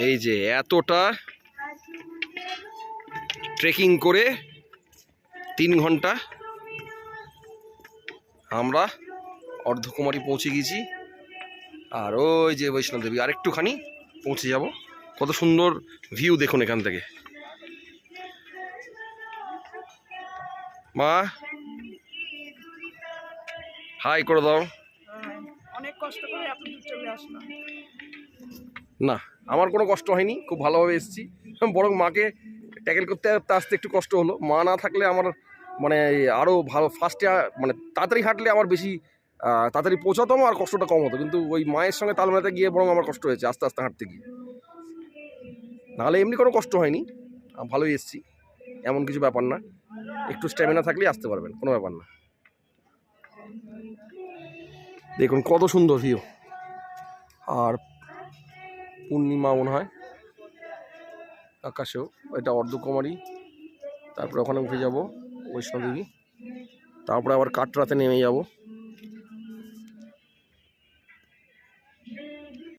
এই যে এতটা ট্রেকিং করে 3 ঘন্টা আমরা অর্ধকুমারী পৌঁছে গেছি। আর ওই যে বৈষ্ণোদেবী আরেকটুখানি পৌঁছে যাব। কত সুন্দর ভিউ দেখুন এখান থেকে। মা হাই করে দাও। অনেক কষ্ট করে আপনি চলে আসলাম। না, আমার কোনো কষ্ট হয়নি, খুব ভালোভাবে এসেছি। বরং মাকে ট্যাকেল করতে আসতে একটু কষ্ট হলো। মা না থাকলে আমার মানে আরও ভালো ফার্স্টে মানে তাড়াতাড়ি হাঁটলে আমার বেশি তাড়াতাড়ি পৌঁছাতাম আর কষ্টটা কম হতো, কিন্তু ওই মায়ের সঙ্গে তাল মেলাতে গিয়ে বরং আমার কষ্ট হয়েছে আস্তে আস্তে হাঁটতে গিয়ে। নাহলে এমনি কোনো কষ্ট হয়নি, ভালোই এসেছি, এমন কিছু ব্যাপার না। একটু স্ট্যামিনা থাকলেই আসতে পারবেন, কোনো ব্যাপার না। দেখুন কত সুন্দর ভিউ। আর পূর্ণিমা মনে হয় আকাশেও, এটা অর্ধকুমারী। তারপরে ওখানে উঠে যাব বৈষ্ণোদেবী, তারপরে আবার কাটরাতে নেমে যাব।